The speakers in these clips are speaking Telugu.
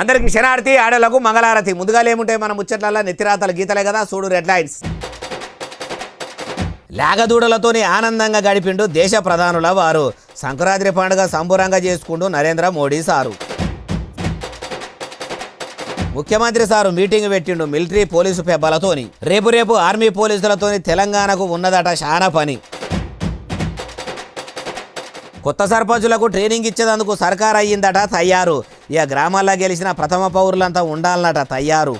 అందరికి శనార్థి ఆడలకు మంగళారతి. ముందుగా ఏముంటాయి మన ముచ్చట్లల్లా నెత్తిరాతల గీతలే కదా, చూడు రెడ్ లైన్స్. లేగదూడలతోని ఆనందంగా గడిపిండు దేశ ప్రధానుల వారు. సంక్రాంతి పండుగ సంబురంగా చేసుకుంటూ నరేంద్ర మోడీ సారు. ముఖ్యమంత్రి సారు మీటింగ్ పెట్టిండు మిలిటరీ పోలీసు పెబ్బలతోని. రేపు ఆర్మీ పోలీసులతోని తెలంగాణకు ఉన్నదట శానా పని. కొత్త సర్పంచులకు ట్రైనింగ్ ఇచ్చేందుకు సర్కార్ అయ్యిందట తయారు. ఇక గ్రామాల్లో గెలిచిన ప్రథమ పౌరులంతా ఉండాలన్నట తయారు.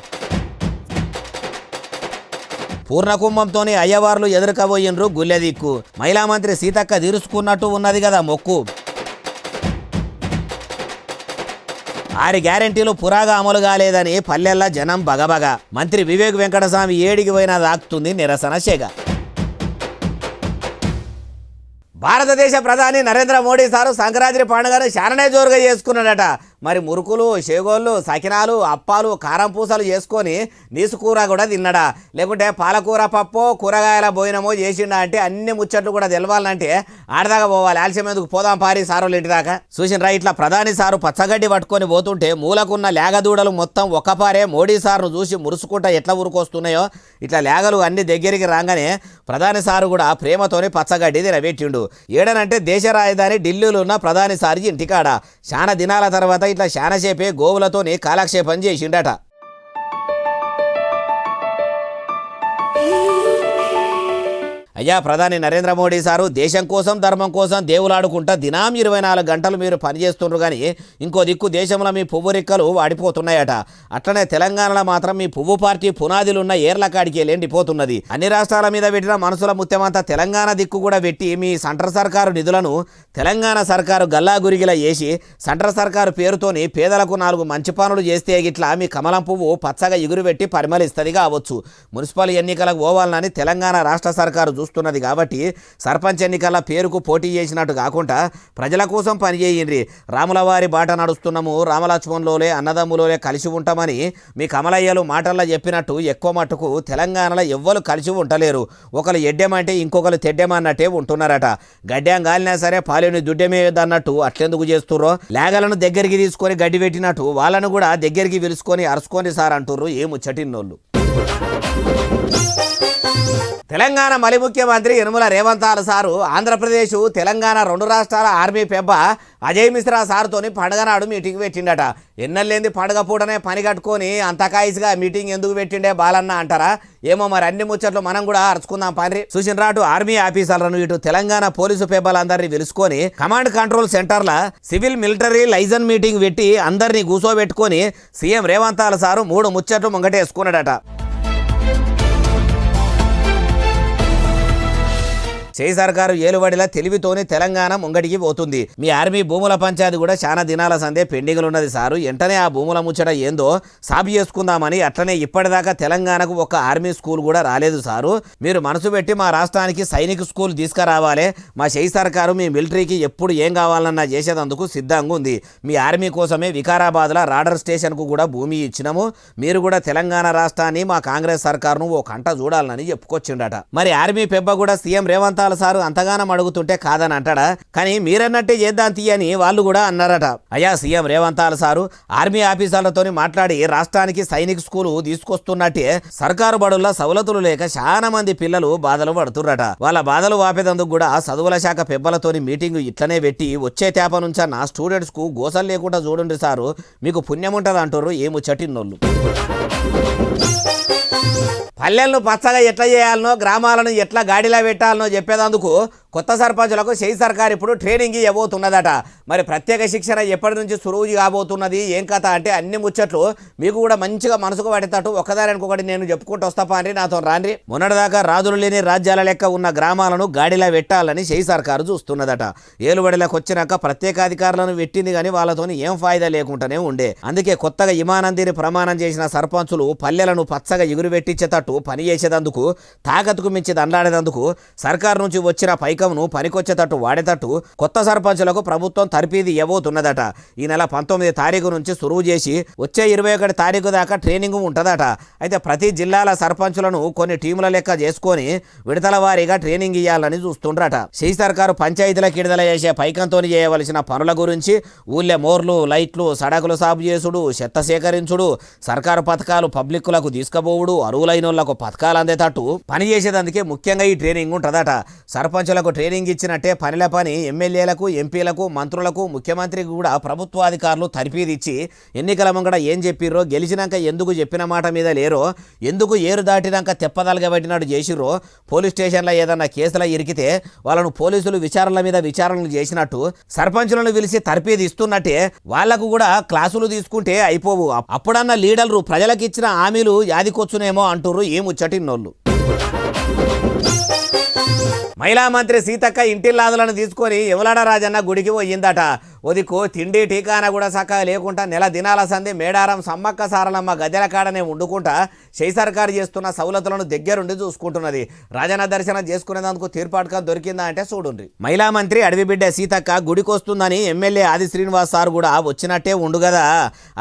పూర్ణకుంభంతోని అయ్యవార్లు ఎదురుకబోయినరు గుల్లెదిక్కు. మహిళా మంత్రి సీతక్క తీర్చుకున్నట్టు ఉన్నది కదా మొక్కు. 6 గ్యారెంటీలు పురాగా అమలు కాలేదని పల్లెల్లా జనం బగబగ. మంత్రి వివేక్ వెంకటస్వామి ఏడికి పోయినా దాక్తుంది నిరసన సెగ. భారతదేశ ప్రధాని నరేంద్ర మోడీ సారు సంక్రాంతి పండుగను చాలానే జోరుగా చేసుకున్నాడట. మరి మురుకులు, షేగోళ్ళు, సకినాలు, అప్పాలు, కారం పూసలు చేసుకొని నీసుకూర కూడా తిన్నాడా, లేకుంటే పాలకూర పప్పు కూరగాయల భోజనమో చేసిండా అంటే అన్ని ముచ్చట్లు కూడా తెలవాలంటే ఆడదాకా పోవాలి. ఆలస్యం ఎందుకు, పోదాం పారి సారోళ్ళ ఇంటి దాకా. చూసినరా ఇట్లా ప్రధాని సారు పచ్చగడ్డి పట్టుకొని పోతుంటే మూలకున్న లేగదూడలు మొత్తం ఒక్కపారే మోడీ సార్ను చూసి మురుసుకుంటా ఎట్లా ఉరుకొస్తున్నాయో, ఇట్లా లేగలు అన్ని దగ్గరికి రాగానే ప్రధాని సారు కూడా ప్రేమతోని పచ్చగడ్డి తినబెట్టిండు. ఏడనంటే దేశ రాజధాని ఢిల్లీలో ఉన్న ప్రధాని సారి ఇంటికాడ చాలా దినాల తర్వాత ఇట్లా శానసేపే గోవులతోని కాలక్షేపం చేసిండట. అయ్యా ప్రధాని నరేంద్ర మోడీ సారు దేశం కోసం ధర్మం కోసం దేవులాడుకుంటా దినం 24 గంటలు మీరు పనిచేస్తుండ్రు, కానీ ఇంకో దిక్కు దేశంలో మీ పువ్వు రిక్కలు వాడిపోతున్నాయట. అట్లనే తెలంగాణలో మాత్రం మీ పువ్వు పార్టీ పునాదులున్న ఏర్ల కాడికి ఎండిపోతున్నది. అన్ని రాష్ట్రాల మీద పెట్టిన మనసుల ముత్యమంతా తెలంగాణ దిక్కు కూడా పెట్టి మీ సెంట్రల్ సర్కారు నిధులను తెలంగాణ సర్కారు గల్లాగురిగిలా చేసి సెంట్రల్ సర్కారు పేరుతోని పేదలకు 4 మంచి పనులు చేస్తే గిట్లా మీ కమలం పువ్వు పచ్చగా ఎగురు పెట్టి పరిమళిస్తుంది కావచ్చు. మున్సిపల్ ఎన్నికలకు పోవాలని తెలంగాణ రాష్ట్ర సర్కారు చూస్తున్నది కాబట్టి సర్పంచ్ ఎన్నికల పేరుకు పోటీ చేసినట్టు కాకుండా ప్రజల కోసం పనిచేయండి. రాములవారి బాట నడుస్తున్నాము, రామలక్ష్మణులోలే అన్నదమ్ములోలే కలిసి ఉంటామని మీ కమలయ్యలు మాటల్లో చెప్పినట్టు ఎక్కువ మట్టుకు తెలంగాణలో ఎవ్వరు కలిసి ఉండలేరు. ఒకరు ఎడ్డెమంటే ఇంకొకరు తెడ్డెమన్నట్టే ఉంటున్నారట. గడ్డం గాలినా సరే పాలేని దుడ్డమేదన్నట్టు అట్లెందుకు చేస్తుర్రో, లేగలను దగ్గరికి తీసుకొని గడ్డి పెట్టినట్టు వాళ్ళను కూడా దగ్గరికి పిలుచుకొని అరుచుకొని సార్ అంటుర్రు ఏ ముచ్చటిన్నోళ్ళు. తెలంగాణ మలి ముఖ్యమంత్రి యనుమల రేవంత్ సారు ఆంధ్రప్రదేశ్ తెలంగాణ 2 రాష్ట్రాల ఆర్మీ పెబ్బ అజయ్ మిశ్రా సార్తోని పండుగ నాడు మీటింగ్ పెట్టిండట. ఎన్నెల్లేంది పండుగ పూటనే పని కట్టుకొని అంతకాయిస్గా మీటింగ్ ఎందుకు పెట్టిండే బాలన్న అంటారా? ఏమో మరి అన్ని ముచ్చట్లు మనం కూడా అరుచుకుందాం పని. చూసిన అటు ఆర్మీ ఆఫీసర్లను ఇటు తెలంగాణ పోలీసు పెబ్బలందరినీ పిలుచుకొని కమాండ్ కంట్రోల్ సెంటర్ల సివిల్ మిలిటరీ లైజన్ మీటింగ్ పెట్టి అందరినీ కూసోబెట్టుకొని సీఎం రేవంత్ సారు 3 ముచ్చట్లు ముంగటేసుకున్నాడట. చేయి సర్కారు ఏలుబడిలా తెలివితోని తెలంగాణ ముంగడికి పోతుంది. మీ ఆర్మీ భూముల పంచాయతీ కూడా చాలా దినాల సందే పెండింగ్లు ఉన్నది సారు. వెంటనే ఆ భూముల ముచ్చట ఏందో సాబు చేసుకుందామని. అట్లనే ఇప్పటిదాకా తెలంగాణకు ఒక ఆర్మీ స్కూల్ కూడా రాలేదు సారు. మీరు మనసు పెట్టి మా రాష్ట్రానికి సైనిక స్కూల్ తీసుకురావాలి. మా చేయి సర్కారు మీ మిలిటరీకి ఎప్పుడు ఏం కావాలన్నా చేసేందుకు సిద్ధంగా ఉంది. మీ ఆర్మీ కోసమే వికారాబాద్లో రాడర్ స్టేషన్కు కూడా భూమి ఇచ్చినాము. మీరు కూడా తెలంగాణ రాష్ట్రాన్ని మా కాంగ్రెస్ సర్కారును ఓ కంట చూడాలని చెప్పుకొచ్చిండట. మరి ఆర్మీ పెబ్బ కూడా సీఎం రేవంత్ సారు అంతగానం అడుగుతుంటే కాదని అంటాడా? కానీ మీరన్నట్టే చేద్దాం తీయని వాళ్ళు కూడా అన్నారట. అయ్యా సీఎం రేవంత్ సారు ఆర్మీ ఆఫీసర్లతో మాట్లాడి రాష్ట్రానికి సైనిక స్కూలు తీసుకొస్తున్నట్టే సర్కారు బడుల్లో సవలతులు లేక చాలా మంది పిల్లలు బాధలు పడుతుర్రట. వాళ్ళ బాధలు వాపేదందుకు కూడా చదువుల శాఖ పెబ్బలతోని మీటింగ్ ఇట్లనే పెట్టి వచ్చే తేప నుంచి నా స్టూడెంట్స్ కు గోసలు లేకుండా చూడండి సారు, మీకు పుణ్యం ఉంటుంది అంటారు ఏమో చటిన్నోళ్ళు. పల్లెలను పచ్చగా ఎట్లా చేయాలనో, గ్రామాలను ఎట్లా గాడిలా పెట్టాలనో చెప్పేందుకు కొత్త సర్పంచులకు చేయి సర్కారు ఇప్పుడు ట్రైనింగ్ ఇవ్వబోతున్నదట. మరి ప్రత్యేక శిక్షణ ఎప్పటి నుంచి సురువు కాబోతున్నది ఏం కథ అంటే అన్ని ముచ్చట్లు మీకు కూడా మంచిగా మనసుకు పడేటట్టు ఒకదానికొకటి నేను చెప్పుకుంటూ వస్తాపా అని నాతో రాండ్రి. మొన్నటిదాకా రాజులు లేని రాజ్యాల లెక్క ఉన్న గ్రామాలను గాడిలా పెట్టాలని చేయి సర్కారు చూస్తున్నదట. ఏలుబడిలోకి వచ్చినాక ప్రత్యేకాధికారులను పెట్టింది కానీ వాళ్ళతోని ఏం ఫాయిదా లేకుండానే ఉండే. అందుకే కొత్తగా ఇమానందిని ప్రమాణం చేసిన సర్పంచులు పల్లెలను పచ్చగా ఎగురు పెట్టించేటట్టు పని చేసేందుకు తాకత్తుకు మించి దండాడేందుకు సర్కారు నుంచి వచ్చిన పై ప్రజానీకంను పనికొచ్చేటట్టు వాడేటట్టు కొత్త సర్పంచులకు ప్రభుత్వం తర్ఫీదు ఇవ్వబోతున్నదట. ఈ నెల 19 తారీఖు నుంచి సురువు చేసి వచ్చే 21 తారీఖు దాకా ట్రైనింగ్ ఉంటుందట. అయితే ప్రతి జిల్లాల సర్పంచులను కొన్ని టీముల లెక్క చేసుకొని విడతల వారీగా ట్రైనింగ్ ఇవ్వాలని చూస్తుండ్రట. షీ సర్కారు పంచాయతీలకు విడుదల చేసే పైకంతో చేయవలసిన పనుల గురించి ఊళ్ళే మోర్లు, లైట్లు, సడకులు సాగు చేసుడు, చెత్త సేకరించుడు, సర్కారు పథకాలు పబ్లిక్లకు తీసుకుపోవుడు, అరువులైనోళ్లకు పథకాలు అందేటట్టు పనిచేసేదందుకే ముఖ్యంగా ఈ ట్రైనింగ్ ఉంటుందట. సర్పంచులకు ట్రైనింగ్ ఇచ్చినట్టే పనిల పని ఎమ్మెల్యేలకు, ఎంపీలకు, మంత్రులకు, ముఖ్యమంత్రికి కూడా ప్రభుత్వాధికారులు తర్ఫీదిచ్చి ఎన్నికల ముంగడ ఏం చెప్పిర్రో, గెలిచినాక ఎందుకు చెప్పిన మాట మీద లేరో, ఎందుకు ఏరు దాటినాక తెప్పదలుగా పెట్టినట్టు చేసిర్రో, పోలీస్ స్టేషన్లో ఏదన్నా కేసుల ఇరికితే వాళ్ళను పోలీసులు విచారణల మీద విచారణలు చేసినట్టు సర్పంచులను పిలిచి తర్ఫీదు ఇస్తున్నట్టే వాళ్లకు కూడా క్లాసులు తీసుకుంటే అయిపోవు. అప్పుడన్న లీడర్లు ప్రజలకు ఇచ్చిన హామీలు యాదికొచ్చునేమో అంటుర్రు ఈ ముచ్చటిన్నోళ్ళు. మహిళా మంత్రి సీతక్క ఇంటిల్లాదులను తీసుకొని యమలాడ రాజన్న గుడికి పోయిందట. ఒదికు తిండి టీకాన కూడా సక్కగా లేకుండా నెల దినాల సంది మేడారం సమ్మక్క సారలమ్మ గద్దెల కాడనే వండుకుంటా షై సర్కారు చేస్తున్న సౌలతులను దగ్గరుండి చూసుకుంటున్నది. రాజన్న దర్శనం చేసుకునేందుకు తీర్పాటుగా దొరికిందా అంటే చూడుండ్రి. మహిళా మంత్రి అడవి బిడ్డ సీతక్క గుడికొస్తుందని ఎమ్మెల్యే ఆది శ్రీనివాస్ సార్ కూడా వచ్చినట్టే ఉండు కదా.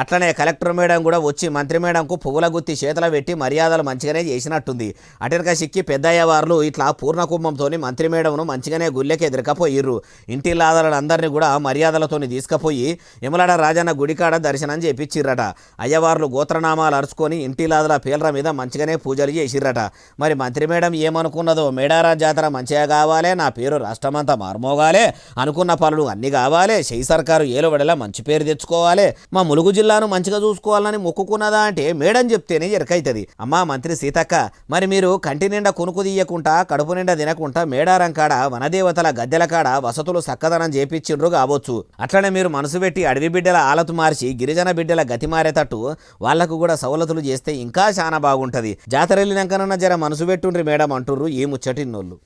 అట్లనే కలెక్టర్ మేడం కూడా వచ్చి మంత్రి మేడంకు పువ్వుల గుత్తి చేతుల పెట్టి మర్యాదలు మంచిగానే చేసినట్టుంది. అటెనక సిక్కి పెద్దయ్యవార్లు ఇట్లా పూర్ణ కుంభంతో మంత్రి మేడంను మంచిగానే గుళ్ళకి ఎదురకపోయిర్రు. ఇంటిల్లాదలను అందరినీ కూడా మర్యాదలతో తీసుకుపోయి యమలాడ రాజన్న గుడికాడ దర్శనం చేపించిర్రట. అయ్యవార్లు గోత్రనామాలు అరుచుకొని ఇంటిలాదుల పేర్ల మీద మంచిగానే పూజలు చేసిర్రట. మరి మంత్రి మేడం ఏమనుకున్నదో, మేడారా జాతర మంచిగా కావాలి, నా పేరు రాష్ట్రమంతా మార్మోగాలే, అనుకున్న పనులు అన్ని కావాలి, షై సర్కారు ఏలువడలా మంచి పేరు తెచ్చుకోవాలి, మా ములుగు జిల్లాను మంచిగా చూసుకోవాలని మొక్కుకున్నదా అంటే మేడం చెప్తేనే ఎరకైతుంది. అమ్మా మంత్రి సీతక్క, మరి మీరు కంటి నిండా కొనుక్కు తీయకుండా కడుపు నిండా తినకుండా మేడారం కాడ వనదేవతల గద్దెల కాడ వసతులు సక్కదనం చేపించిండ్రు కావచ్చు. అట్లనే మీరు మనసు పెట్టి అడవి బిడ్డల ఆలతు మార్చి గిరిజన బిడ్డల గతి మారేటట్టు వాళ్లకు కూడా సవలతులు చేస్తే ఇంకా చాలా బాగుంటది. జాతర వెళ్ళినాకనన్నా జర మనసు పెట్టుండ్రి మేడం అంటుర్రు ఈ ముచ్చటిన్నోళ్ళు.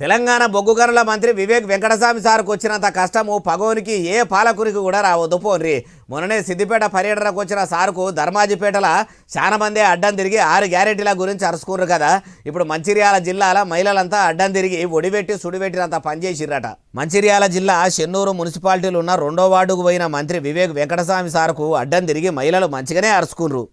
తెలంగాణ బొగ్గు గనుల మంత్రి వివేక్ వెంకటస్వామి సార్కు వచ్చినంత కష్టము పగోనికి ఏ పాలకునికి కూడా రావద్దు పోన్రి. మొన్ననే సిద్దిపేట పర్యటనకు వచ్చిన సార్కు ధర్మాజిపేటల చాలా మంది అడ్డం తిరిగి 6 గ్యారెంటీల గురించి అరుచుకుర్రు కదా. ఇప్పుడు మంచిర్యాల జిల్లాల మహిళలంతా అడ్డం తిరిగి ఒడిపెట్టి సుడిపెట్టినంత పనిచేసిర్రట. మంచిర్యాల జిల్లా చెన్నూరు మున్సిపాలిటీలు ఉన్న 2వ వార్డుకు పోయిన మంత్రి వివేక్ వెంకటస్వామి సార్కు అడ్డం తిరిగి మహిళలు మంచిగానే అరుచుకుర్రు.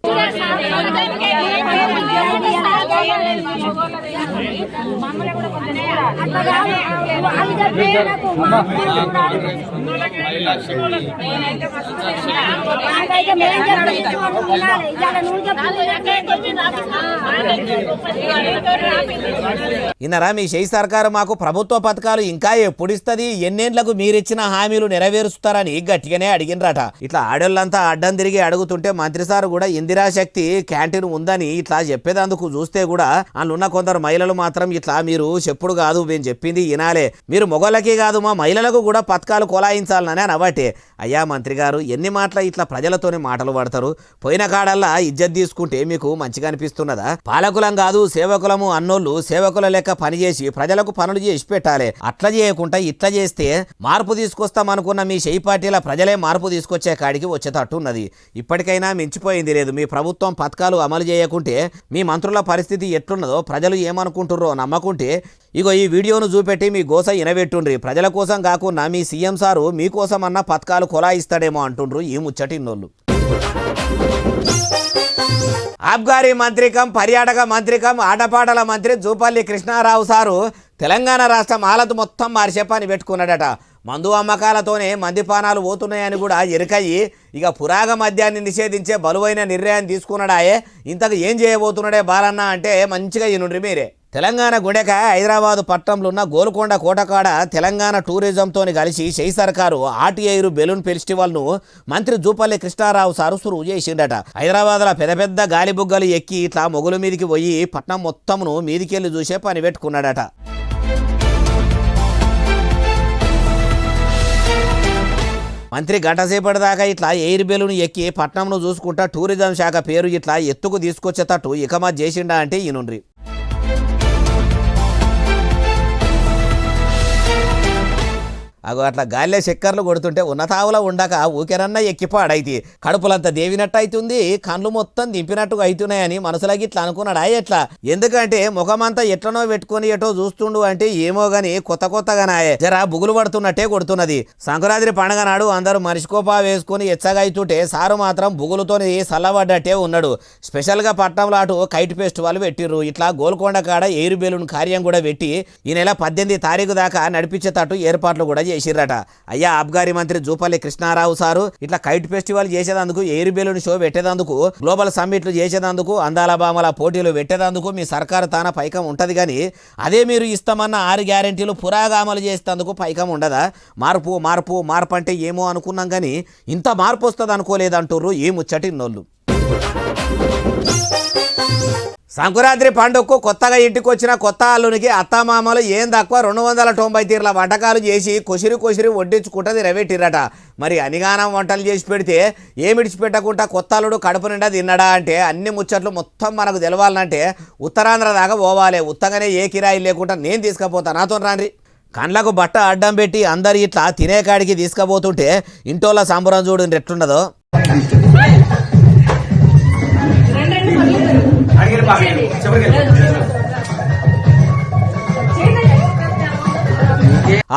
ఇన్నరా మీ షై సర్కారు మాకు ప్రభుత్వ పథకాలు ఇంకా ఎప్పుడిస్తుంది, ఎన్నేళ్లకు మీరిచ్చిన హామీలు నెరవేరుస్తారని గట్టిగానే అడిగినరట. ఇట్లా ఆడోళ్ళంతా అడ్డం తిరిగి అడుగుతుంటే మంత్రి సార్ కూడా ఇందిరాశక్తి క్యాంటీన్ ఉందని ఇట్లా చెప్పేదందుకు చూస్తే కూడా అందులో కొందరు మహిళలు మాత్రం ఇట్లా మీరు చెప్పుడు కాదు, మేము చెప్పింది వినాలే, మీరు మొగోళ్ళకే కాదు మా మహిళలకు కూడా పథకాలు కొలాయించాలని అనబట్టే. అయ్యా మంత్రి గారు, ఎన్ని మాటలు ఇట్లా ప్రజలతోనే మాటలు పడతారు, పోయిన కాడల్లా ఇజ్జత్ తీసుకుంటే మీకు మంచిగా అనిపిస్తున్నదా? పాలకులం కాదు సేవకులము అన్నోళ్ళు సేవకుల లెక్క పనిచేసి ప్రజలకు పనులు చేసి పెట్టాలి. అట్లా చేయకుండా ఇట్లా చేస్తే మార్పు తీసుకొస్తాం అనుకున్న మీ షై పార్టీల ప్రజలే మార్పు తీసుకొచ్చే కాడికి వచ్చేటట్టు ఉన్నది. ఇప్పటికైనా మించిపోయింది లేదు. మీ ప్రభుత్వం పథకాలు అమలు చేయకుంటే మీ మంత్రుల పరిస్థితి ఎట్లున్నదో ప్రజలు ఏమనుకుంటుర్రో నమ్మకుంటే ఇగో ఈ వీడియోను చూపెట్టి మీ గోస ఇనబెట్టుండ్రి. ప్రజల కోసం కాకుండా మీ సీఎం సారు మీకోసం అన్న పథకాలు కొలాయిస్తాడేమో అంటుండ్రు ఈ ముచ్చటిన్నోళ్ళు. ఆబ్గారీ మంత్రికం, పర్యాటక మంత్రికం, ఆటపాటల మంత్రి జూపల్లి కృష్ణారావు సారు తెలంగాణ రాష్ట్రం ఆలతు మొత్తం మార్చే పని పెట్టుకున్నాడట. మందు అమ్మకాలతోనే మందిపానాలు పోతున్నాయని కూడా ఎరుకయ్యి ఇక పురాగ మద్యాన్ని నిషేధించే బలువైన నిర్ణయాన్ని తీసుకున్నాడాయే. ఇంతకు ఏం చేయబోతున్నాడే బాలన్న అంటే మంచిగా ఈనుండ్రి మీరే. తెలంగాణ గుండెక హైదరాబాదు పట్టణంలో ఉన్న గోల్కొండ కోటకాడ తెలంగాణ టూరిజంతో కలిసి షై సర్కారు ఆర్టీఐరు బెలూన్ ఫెస్టివల్ను మంత్రి జూపల్లి కృష్ణారావు సారు సురువు చేసిండట. హైదరాబాద్లో పెద్ద పెద్ద గాలిబుగ్గలు ఎక్కి ఇట్లా మొగుల మీదికి పోయి పట్నం మొత్తమును మీదికెళ్ళి చూసే పని పెట్టుకున్నాడట. మంత్రి గంటసేపటి దాకా ఇట్లా ఎయిర్ బెలూన్ ఎక్కి పట్నంను చూసుకుంటా టూరిజం శాఖ పేరు ఇట్లా ఎత్తుకు తీసుకొచ్చేటట్టు ఇకమత్ చేసిండా అంటే ఈనుండ్రి. అగో అట్లా గాలిలో చక్కర్లు కొడుతుంటే ఉన్నతావులో ఉండక ఊకెరన్నా ఎక్కిపాడైతే కడుపులంతా దేవినట్టు అవుతుంది, కళ్ళు మొత్తం దింపినట్టుగా అవుతున్నాయని మనసులోకి ఇట్లా అనుకున్నాడా ఎట్లా? ఎందుకంటే ముఖమంతా ఎట్లనో పెట్టుకొని ఎటో చూస్తుండు అంటే ఏమో గాని కొత్తగానాయే జరా బుగులు పడుతున్నట్టే కొడుతున్నది. సంక్రాంతి పండుగ నాడు అందరూ మనిషికోపా వేసుకుని ఎచ్చగా అవుతుంటే సారు మాత్రం బుగులుతోని చల్లబడ్డట్టే ఉన్నాడు. స్పెషల్గా పట్నంలో అటు కైట్ ఫెస్టివల్ పెట్టిర్రు. ఇట్లా గోల్కొండ కాడ ఎయిర్ బెలూన్ కార్యం కూడా పెట్టి ఈ నెల 18 తారీఖు దాకా నడిపించేటట్టు ఏర్పాట్లు కూడా చేసిర్రట. అయ్యా అబ్గారీ మంత్రి జూపల్లి కృష్ణారావు సారు ఇట్లా కైట్ ఫెస్టివల్ చేసేదందుకు, ఎయిర్ బెలూన్ షో పెట్టేదందుకు, గ్లోబల్ సమ్మిట్లు చేసేదందుకు, అందాల బామల పోటీలు పెట్టేదందుకు మీ సర్కారు తాన పైకం ఉంటది కానీ అదే మీరు ఇస్తామన్న 6 గ్యారెంటీలు పురాగామలు చేసేందుకు పైకం ఉండదా? మార్పు అంటే ఏమో అనుకున్నాం కానీ ఇంత మార్పు వస్తుంది అనుకోలేదంటుర్రు ఈ ముచ్చటిన్నోళ్ళు. సంక్రాంతి పండుగకు కొత్తగా ఇంటికి వచ్చిన కొత్త అల్లునికి అత్తమామలు ఏం తక్కువ 290 తీర్ల వంటకాలు చేసి కొసిరి వడ్డించుకుంటుంది రెవెట్టిరట. మరి అనిగానం వంటలు చేసి పెడితే ఏమిడిచిపెట్టకుండా కొత్త అల్లుడు కడుపు నిండా తిన్నడా అంటే అన్ని ముచ్చట్లు మొత్తం మనకు తెలవాలంటే ఉత్తరాంధ్ర దాకా పోవాలి. ఉత్తగానే ఏ కిరాయి లేకుండా నేను తీసుకుపోతా, నాతో రాండ్రి. కండ్లకు బట్ట అడ్డం పెట్టి అందరు ఇట్లా తినేకాడికి తీసుకుపోతుంటే ఇంటోళ్ళ సంబరం చూడు ఎట్లున్నదో.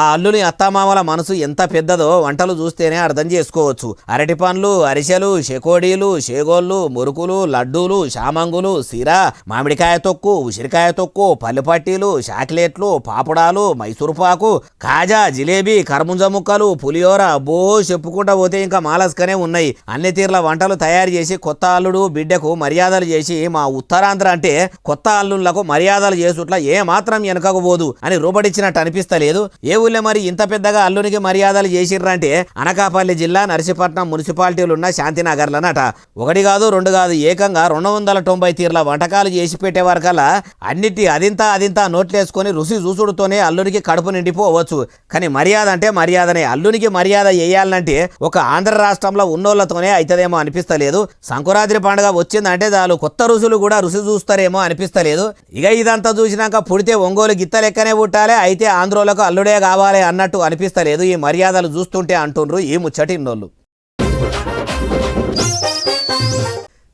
ఆ అల్లుని అత్తామామల మనసు ఎంత పెద్దదో వంటలు చూస్తేనే అర్థం చేసుకోవచ్చు. అరటి పండ్లు, అరిసెలు, షెకోడీలు, షేగోళ్ళు, మురుకులు, లడ్డూలు, శామంగులు, సిరా, మామిడికాయ తొక్కు, ఉసిరికాయ తొక్కు, పల్లిపట్టీలు, చాక్లెట్లు, పాపుడాలు, మైసూరుపాకు, కాజా, జిలేబీ, కర్ముంజ ముక్కలు, పులిహోర, అబ్బో చెప్పుకుంటా పోతే ఇంకా మాలస్కనే ఉన్నాయి. అన్ని తీర్ల వంటలు తయారు చేసి కొత్త అల్లుడు బిడ్డకు మర్యాదలు చేసి మా ఉత్తరాంధ్ర అంటే కొత్త అల్లుళ్లకు మర్యాదలు చేసుట్లా ఏ మాత్రం వెనకకపోదు అని రూపడిచ్చినట్టు అనిపిస్తలేదు. ఏ ఊళ్ళో మరి ఇంత పెద్దగా అల్లునికి మర్యాదలు చేసిర్రంటే అనకాపల్లి జిల్లా నర్సీపట్నం మున్సిపాలిటీలు ఉన్న శాంతినగర్లనట. 1 కాదు 2 కాదు ఏకంగా 290 తీర్ల వంటకాలు చేసి పెట్టే వరకల్లా అన్నిటి అదింతా నోట్లేసుకొని రుచి చూసుడుతోనే అల్లునికి కడుపు నిండిపోవచ్చు. కానీ మర్యాద అంటే మర్యాదనే. అల్లునికి మర్యాద వేయాలంటే ఒక ఆంధ్ర రాష్ట్రంలో ఉన్నోళ్లతోనే అవుతుందేమో అనిపిస్తలేదు. సంక్రాంతి పండుగ వచ్చిందంటే చాలు కొత్త రుచులు కూడా రుచి చూస్తారేమో అనిపిస్తలేదు. ఇక ఇదంతా చూసినాక పుడితే ఒంగోలు గిత్త లెక్కనే పుట్టాలి, అయితే ఆంధ్రోలకు అల్లుడే కావాలి అన్నట్టు అనిపిస్తలేదు ఈ మర్యాదలు చూస్తుంటే అంటుండ్రు ఈ ముచ్చటిన్నోళ్ళు.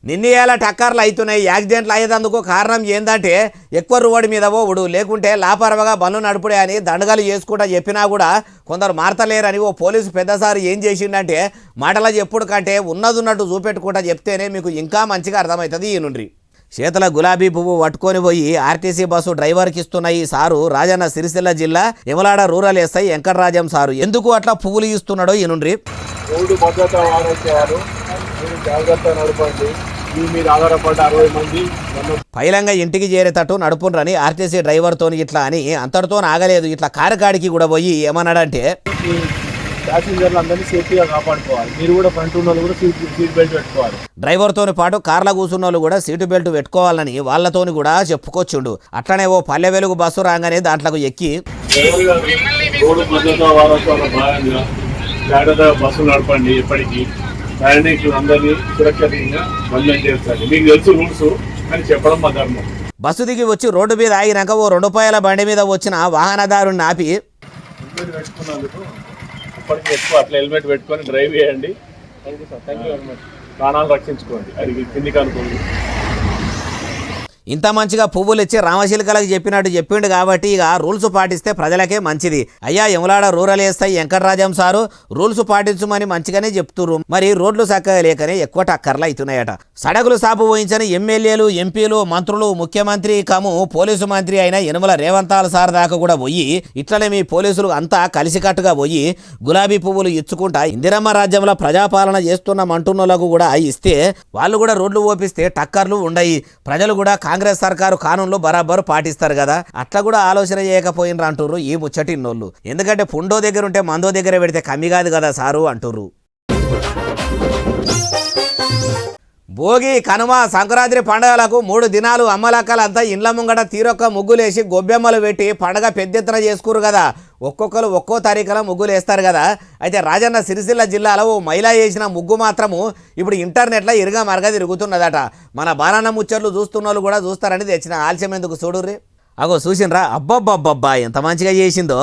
నిన్నయాల టక్కర్లు అవుతున్నాయి. యాక్సిడెంట్లు అయ్యేందుకు కారణం ఏందంటే ఎక్కువ రోడ్డు మీద పోవుడు, లేకుంటే లాపరవగా బండ్లు నడుపుడే అని దండగలు చేసుకుంటా చెప్పినా కూడా కొందరు మారతలేరని ఓ పోలీసు పెద్దసారి ఏం చేసిండంటే మాటల చెప్పుడు కంటే ఉన్నదున్నట్టు చూపెట్టుకుంటా చెప్తేనే మీకు ఇంకా మంచిగా అర్థమవుతుంది. ఈ నుండి చేతుల గులాబీ పువ్వు పట్టుకొని పోయి ఆర్టీసీ బస్సు డ్రైవర్కి ఇస్తున్న ఈ సారు రాజన్న సిరిసిల్ల జిల్లా యమలాడ రూరల్ ఎస్ఐ వెంకటరాజం సారు ఎందుకు అట్లా పువ్వులు ఇస్తున్నాడో ఈ నుండి. పైలంగా ఇంటికి చేరేటట్టు నడుపునరని ఆర్టీసీ డ్రైవర్తోని ఇట్లా అని అంతటితో ఆగలేదు. ఇట్లా కారుకాడికి కూడా పోయి ఏమన్నాడంటే ప్యాసింజర్లందరినీ సేఫ్టీగా కాపాడుకోవాలి. మీరు కూడా ఫ్రంట్ ఉన్న వాళ్ళు కూడా సీట్ బెల్ట్ పెట్టుకోవాలి. డ్రైవర్తో పాటు కార్ల కూర్చున్న వాళ్ళు కూడా సీటు బెల్ట్ పెట్టుకోవాలని వాళ్ళతోని కూడా చెప్పుకొచ్చుండు. అట్లనే ఓ పల్లె వెలుగు బస్సు రాగానే దాంట్లోకి ఎక్కి రోడ్డు భద్రతా వారోత్సవాల భాగంగా జాగ్రత్తగా బస్సులు నడపండి, ఎప్పటికీ ప్రయాణికులు అందరినీ సురక్షితంగా బంధం చేస్తారు. మీకు తెలుసు రూల్స్ అని చెప్పడం మా ధర్మం. బస్సు దిగి వచ్చి రోడ్డు మీద ఆగినాక ఓ 2 రూపాయల బండి మీద వచ్చిన వాహనదారుని ఆపి పెట్టుకున్నందుకు ఇప్పటికీ ఎక్కువ అట్లా హెల్మెట్ పెట్టుకొని డ్రైవ్ చేయండి. ప్రాణాలు రక్షించుకోండి. అది కిందికి అనుకోండి. ఇంత మంచిగా పువ్వులు ఇచ్చి రామశిల్కలకు చెప్పినట్టు చెప్పిండు కాబట్టి ఇక రూల్స్ పాటిస్తే ప్రజలకే మంచిది. అయ్యా Yamalada rural SI Venkatarajam sir rules పాటించమని మంచిగానే చెప్తున్నారు. మరి రోడ్లు చక్కగా లేకనే ఎక్కువ టక్కర్లు అవుతున్నాయట. సడకులు సాపు వహించిన ఎమ్మెల్యేలు, ఎంపీలు, మంత్రులు, ముఖ్యమంత్రి కము పోలీసు మంత్రి అయిన యనమల రేవంతాల సార్ దాకా కూడా పోయి ఇట్లనే మీ పోలీసులు అంతా కలిసికట్టుగా పోయి గులాబీ పువ్వులు ఇచ్చుకుంటా ఇందిరమ్మ రాజ్యంలో ప్రజాపాలన చేస్తున్న మంటున్నోళ్లకు కూడా ఇస్తే వాళ్ళు కూడా రోడ్లు ఓపిస్తే టక్కర్లు ఉండయి. ప్రజలు కూడా కాంగ్రెస్ సర్కారు కానూన్లు బరాబరు పాటిస్తారు కదా, అట్లా కూడా ఆలోచన చేయకపోయినరు అంటుర్రు ఈ ముచ్చటిన్నోళ్ళు. ఎందుకంటే పుండో దగ్గర ఉంటే మందో దగ్గర పెడితే కమ్మి కాదు కదా సారు అంటుర్రు. భోగి, కనుమ, సంక్రాంతి పండుగలకు 3 దినాలు అమ్మలక్కలంతా ఇండ్ల ముంగట తీరొక్క ముగ్గులేసి గొబ్బెమ్మలు పెట్టి పండగ పెద్దెత్తున చేసుకురు కదా. ఒక్కొక్కరు ఒక్కో తారీఖున ముగ్గులు వేస్తారు కదా. అయితే రాజన్న సిరిసిల్ల జిల్లాలో ఓ మహిళ వేసిన ముగ్గు మాత్రము ఇప్పుడు ఇంటర్నెట్లో ఇరుగా మరగా తిరుగుతున్నదట. మన బాలన్న ముచ్చట్లు చూస్తున్న వాళ్ళు కూడా చూస్తారని తెచ్చిన ఆలస్యం ఎందుకు చూడుర్రి. అగో చూసినరా, అబ్బబ్బబ్బబ్బా ఎంత మంచిగా చేసిందో.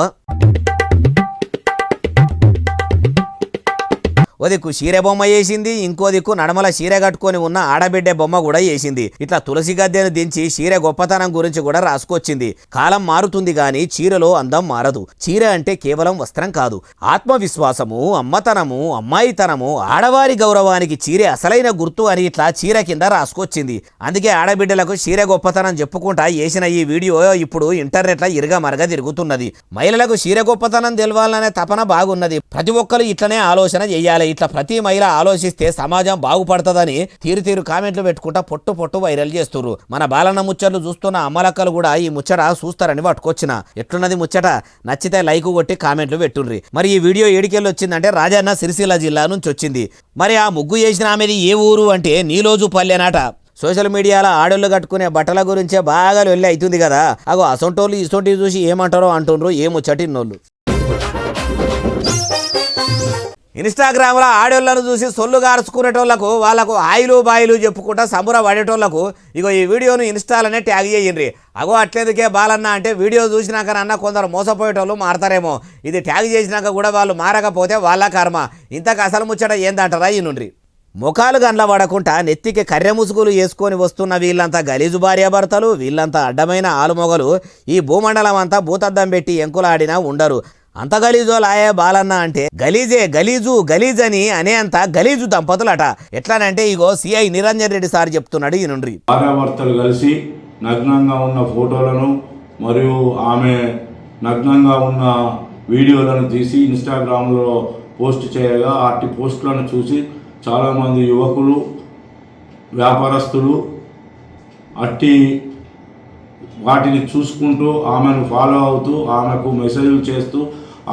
ఓ దిక్కు చీర బొమ్మ వేసింది, ఇంకో దిక్కు నడమల చీర కట్టుకొని ఉన్న ఆడబిడ్డ బొమ్మ కూడా వేసింది. ఇట్లా తులసి గద్దెను దించి చీర గొప్పతనం గురించి కూడా రాసుకొచ్చింది. కాలం మారుతుంది గాని చీరలో అందం మారదు. చీర అంటే కేవలం వస్త్రం కాదు, ఆత్మవిశ్వాసము, అమ్మతనము, అమ్మాయితనము, ఆడవారి గౌరవానికి చీరే అసలైన గుర్తు అని ఇట్లా చీర కింద రాసుకొచ్చింది. అందుకే ఆడబిడ్డలకు చీర గొప్పతనం చెప్పుకుంటా చేసిన ఈ వీడియో ఇప్పుడు ఇంటర్నెట్లో ఇరుగా మరగా తిరుగుతున్నది. మహిళలకు చీర గొప్పతనం తెలవాలనే తపన బాగున్నది. ప్రతి ఒక్కరు ఇట్లనే ఆలోచన చేయాలి. ఇట్లా ప్రతి మహిళ ఆలోచిస్తే సమాజం బాగుపడుతుందని తీరు కామెంట్లు పెట్టుకుంటా పొట్టు వైరల్ చేస్తున్నారు. మన బాలన్న ముచ్చట్లు చూస్తున్న అమ్మలక్కలు కూడా ఈ ముచ్చట చూస్తారని పట్టుకొచ్చిన. ఎట్లున్నది ముచ్చట? నచ్చితే లైక్ కొట్టి కామెంట్లు పెట్టుండ్రి. మరి ఈ వీడియో ఏడికెళ్ళి వచ్చిందంటే రాజన్న సిరిసిల్ల జిల్లా నుంచి వచ్చింది. మరి ఆ ముగ్గు చేసిన ఆమెది ఏ ఊరు అంటే నీలోజు పల్లెనాట. సోషల్ మీడియాలో ఆడోళ్ళు కట్టుకునే బట్టల గురించే బాగా వెళ్ళి అవుతుంది కదా. అగో అసొంటోళ్ళు ఇసొంటివి చూసి ఏమంటారో అంటుండ్రు ఏ ముచ్చటిన్నోళ్ళు. ఇన్స్టాగ్రామ్లో ఆడోళ్ళను చూసి సొల్లు గార్చుకునేటోళ్లకు వాళ్ళకు ఆయిలు బాయిలు చెప్పుకుంటా సంబుర పడేటోళ్లకు ఇగో ఈ వీడియోను ఇన్స్టాలనే ట్యాగ్ చేయండి. అగో అట్లేదుకే బాలన్న అంటే వీడియో చూసినాకనన్నా కొందరు మోసపోయేటోళ్ళు మారతారేమో. ఇది ట్యాగ్ చేసినాక కూడా వాళ్ళు మారకపోతే వాళ్ళ కర్మ. ఇంతకు అసలు ముచ్చట ఏందంటారా ఈ నుండి. ముఖాలు గండ్ల పడకుండా నెత్తికి కర్రె ముసుగులు వేసుకొని వస్తున్న వీళ్ళంతా గలీజు భార్యాభర్తలు, వీళ్ళంతా అడ్డమైన ఆలుమొగలు ఈ భూమండలం అంతా భూతద్దం పెట్టి ఎంకులాడినా ఉండరు. అంత గలీజో లాయే బాలన్న అంటే గలీజని అనే అంత గలీజు దంపతులట. ఎట్లానంటే ఇగో సిఐ నిరంజన్ రెడ్డి సార్ చెప్తున్నాడు ఈ నుండి. భార్యాభర్తలు కలిసి నగ్నంగా ఉన్న ఫోటోలను మరియు ఆమె నగ్నంగా ఉన్న వీడియోలను తీసి ఇన్స్టాగ్రామ్లో పోస్ట్ చేయగా అట్టి పోస్టులను చూసి చాలామంది యువకులు, వ్యాపారస్తులు అట్టి వాటిని చూసుకుంటూ ఆమెను ఫాలో అవుతూ ఆమెకు మెసేజ్లు చేస్తూ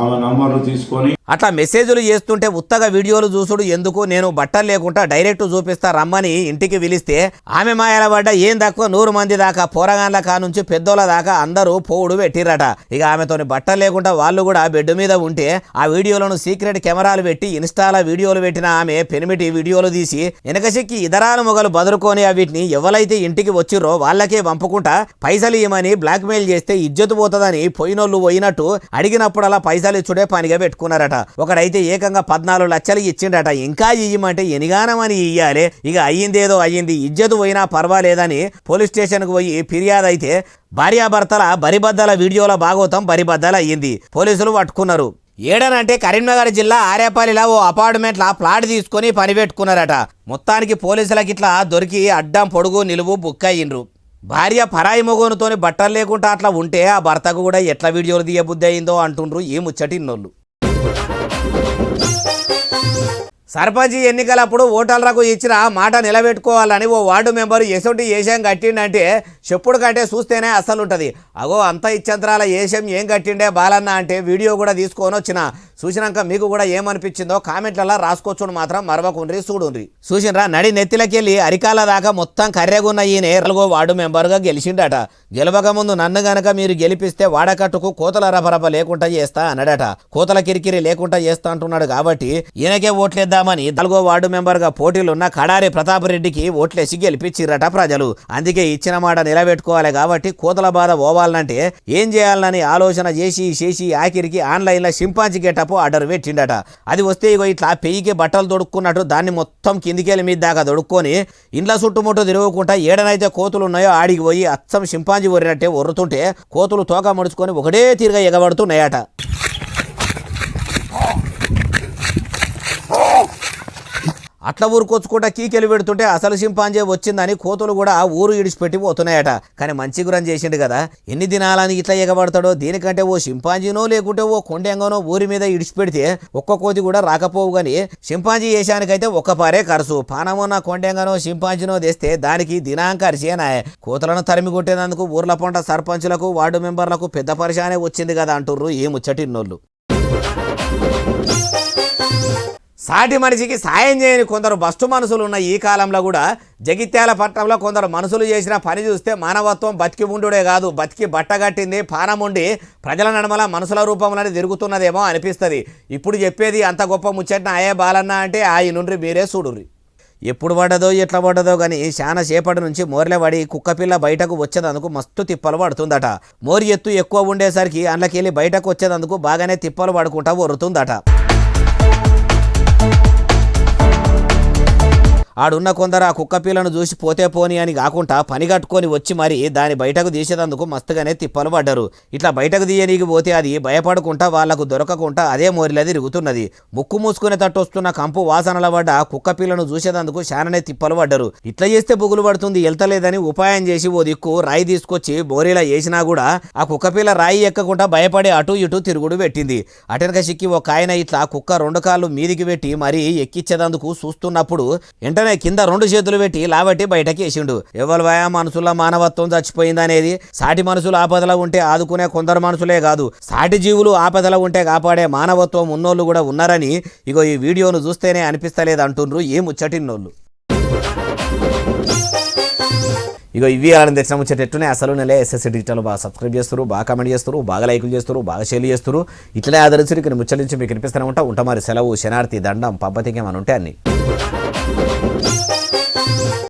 ఆమె నంబర్లు తీసుకొని అట్లా మెసేజ్లు చేస్తుంటే ఉత్తగా వీడియోలు చూసుడు ఎందుకు, నేను బట్టలు లేకుండా డైరెక్ట్ చూపిస్తా రమ్మని ఇంటికి పిలిస్తే ఆమె మాయల పడ్డ ఏం తక్కువ 100 మంది దాకా పోరగాన్ల కానుంచి పెద్దోళ్ళ దాకా అందరూ పోవుడు పెట్టిరట. ఇక ఆమెతోని బట్టలు లేకుండా వాళ్ళు కూడా బెడ్ మీద ఉంటే ఆ వీడియోలను సీక్రెట్ కెమెరాలు పెట్టి ఇన్స్టాలో వీడియోలు పెట్టిన ఆమె పెనిమిటి వీడియోలు తీసి వెనకసిక్కి ఇతరాలు మొగలు బదులుకొని వీటిని ఎవరైతే ఇంటికి వచ్చిర్రో వాళ్ళకే పంపుకుంటా పైసలు ఇవ్వమని బ్లాక్మెయిల్ చేస్తే ఇజ్జతు పోతుందని పోయినోళ్ళు పోయినట్టు అడిగినప్పుడల్లా పైసలు ఇచ్చుడే పనిగా పెట్టుకున్నారట. ఒకడైతే ఏకంగా 14 లక్షలు ఇచ్చిండట. ఇంకా ఇయ్యమంటే ఎనిగానమని ఇయ్యాలి. ఇక అయ్యిందేదో అయ్యింది, ఇజ్జతు పోయినా పర్వాలేదని పోలీస్ స్టేషన్కు పోయి ఫిర్యాదు అయితే భార్యాభర్తల బరిబద్దల వీడియోల భాగోతం బరిబద్దలు అయ్యింది. పోలీసులు పట్టుకున్నారు. ఏడనంటే కరీంనగర్ జిల్లా ఆరేపల్లిలో ఓ అపార్ట్మెంట్ల ప్లాట్ తీసుకొని పని పెట్టుకున్నారట. మొత్తానికి పోలీసులకి ఇట్లా దొరికి అడ్డం పొడుగు నిలువు బుక్ అయ్యిండ్రు. భార్య పరాయి మొగోనుతోని బట్టలు లేకుండా అట్లా ఉంటే ఆ భర్తకు కూడా ఎట్లా వీడియోలు తీయబుద్ధి అయిందో అంటుండ్రు ఏ ముచ్చటిన్నోళ్ళు. సర్పంచ్ ఎన్నికలప్పుడు ఓటర్లకు ఇచ్చిన మాట నిలబెట్టుకోవాలని ఓ వార్డు మెంబరు ఎసొంటి ఏషం కట్టిండంటే చెప్పుడు కంటే చూస్తేనే అసలు ఉంటుంది. అగో అంత ఇచ్చంతరాల ఏషం ఏం కట్టిండే బాలన్న అంటే వీడియో కూడా తీసుకొని వచ్చిన. చూసినాక మీకు కూడా ఏమనిపించిందో కామెంట్లలో రాసుకోవచ్చును మాత్రం మరవకుండ్రి చూడుండ్రి. చూసినరా నడి నెత్తిలకెళ్ళి అరికాల దాకా మొత్తం కర్రెగున్న ఈయన 4వ వార్డు మెంబర్గా గెలిచిండట. గెలవక ముందు నన్ను గనక మీరు గెలిపిస్తే వాడకట్టుకు కోతల రపరప లేకుండా చేస్తా అన్నాడట. కోతల కిరికిరి లేకుండా చేస్తా అంటున్నాడు కాబట్టి ఈయనకే ఓట్లేద్దామని 4వ వార్డు మెంబర్గా పోటీలున్న కడారి ప్రతాప్ రెడ్డికి ఓట్లేసి గెలిపించిరట ప్రజలు. అందుకే ఇచ్చిన మాట నిలబెట్టుకోవాలి కాబట్టి కోతల బాధ పోవాలంటే ఏం చేయాలని ఆలోచన చేసి ఆఖరికి ఆన్లైన్లో సింపాంజీ గెటప్ ఆర్డర్ పెట్టిండట. అది వస్తే ఇగో ఇట్లా పెయ్యికి బట్టలు దొడుక్కున్నట్టు దాన్ని మొత్తం కిందికెళ్ళి మీద దాకా దొడుక్కొని ఇంట్లో చుట్టుముట్టు తిరుగుకుంటా ఏడనైతే కోతులు ఉన్నాయో ఆడికి పోయి అచ్చం సింపాంజీ ఒరినట్టే ఒర్రుతుంటే కోతులు తోక ముడుచుకొని ఒకటే తీరుగా ఎగబడుతున్నాయట. అట్లా ఊరుకొచ్చుకుంటా కీకెలు పెడుతుంటే అసలు సింపాంజీ వచ్చిందని కోతులు కూడా ఊరు ఇడిచిపెట్టి పోతున్నాయట. కానీ మంచి గురం చేసిండు కదా, ఎన్ని దినాలని ఇట్లా ఎగబడతాడో. దీనికంటే ఓ సింపాంజీనో లేకుంటే ఓ కొండెంగనో ఊరి మీద ఇడిచిపెడితే ఒక్క కోతి కూడా రాకపోవు. కానీ సింపాంజీ వేసానికైతే ఒక్క పారే ఖర్చు. పానమున్న కొండెంగనో సింపాంజీనో తెస్తే దానికి దినాంకరిసేనా. కోతులను తరిమి కొట్టేందుకు ఊర్ల పంట సర్పంచులకు వార్డు మెంబర్లకు పెద్ద పరిశానే వచ్చింది కదా అంటుర్రు ఏ ముచ్చటిన్నోళ్ళు. సాటి మనిషికి సాయం చేయని కొందరు బస్టు మనసులు ఉన్న ఈ కాలంలో కూడా జగిత్యాల పట్టణంలో కొందరు మనుషులు చేసిన పని చూస్తే మానవత్వం బతికి ఉండుడే కాదు, బతికి బట్టగట్టింది పానముండి ప్రజల నడమల మనుషుల రూపంలోనే తిరుగుతున్నదేమో అనిపిస్తుంది. ఇప్పుడు చెప్పేది అంత గొప్ప ముచ్చట్న అయ్యే బాలన్న అంటే ఆయన నుండి మీరే చూడుర్రి. ఎప్పుడు పడ్డదో ఎట్లా పడ్డదో కానీ చాలా సేపటి నుంచి మోర్లే పడి కుక్కపిల్ల బయటకు వచ్చేందుకు మస్తు తిప్పలు పడుతుందట. మోరి ఎత్తు ఎక్కువ ఉండేసరికి అందులోకెళ్ళి బయటకు వచ్చేందుకు బాగానే తిప్పలు పడుకుంటా వరుతుందట. ఆడున్న కొందరు ఆ కుక్క పిల్లను చూసి పోతే పోని అని కాకుండా పని కట్టుకొని వచ్చి మరి దాన్ని బయటకు తీసేదందుకు మస్తుగానే తిప్పలు పడ్డారు. ఇట్లా బయటకు తీయనీకి పోతే అది భయపడుకుంటా వాళ్లకు దొరకకుండా అదే మోరిలా తిరుగుతున్నది. ముక్కు మూసుకునే తట్టు వస్తున్న కంపు వాసనల పడ్డ కుక్క పిల్లను చూసేదందుకు శాననే తిప్పలు పడ్డారు. ఇట్లా చేస్తే బుగులు పడుతుంది వెళ్తలేదని ఉపాయం చేసి ఓ దిక్కు రాయి తీసుకొచ్చి మోరిలా వేసినా కూడా ఆ కుక్క పిల్ల రాయి ఎక్కకుండా భయపడి అటు ఇటు తిరుగుడు పెట్టింది. అటెనక సిక్కి ఒక ఆయన ఇట్లా కుక్క 2 కాళ్ళు మీదికి పెట్టి మరీ ఎక్కిచ్చేదందుకు చూస్తున్నప్పుడు వెంటనే కింద 2 చేతులు పెట్టి లాబట్టి బయటకి వేసిండు. ఎవరు మనుషుల మానవత్వం చచ్చిపోయిందనేది సాటి మనుషులు ఆపదలో ఉంటే ఆదుకునే కొందరు మనుషులే కాదు, సాటి జీవులు ఆపదలో ఉంటే కాపాడే మానవత్వం ఉన్నోళ్ళు కూడా ఉన్నారని ఇగో ఈ వీడియోను చూస్తేనే అనిపిస్తలేదు అంటుండ్రు ఏ ముచ్చటిన్నోళ్ళు. ఇగో ఇవి అలాంటి తెచ్చిన ముచ్చటెట్టునే అసలు నెలే ఎస్ఎస్సి డిజిటల్ బాగా సబ్స్క్రైబ్ చేస్తారు, బాగా కామెంట్ చేస్తారు, బాగా లైకులు చేస్తారు, బాగా షేర్ చేస్తారు. ఇట్లనే ఆదరించి ఇక్కడ ముచ్చట నుంచి మీకు కనిపిస్తూనే ఉంటా మరి సెలవు శనార్థి దండం పబ్బతికేమని ఉంటే అన్ని.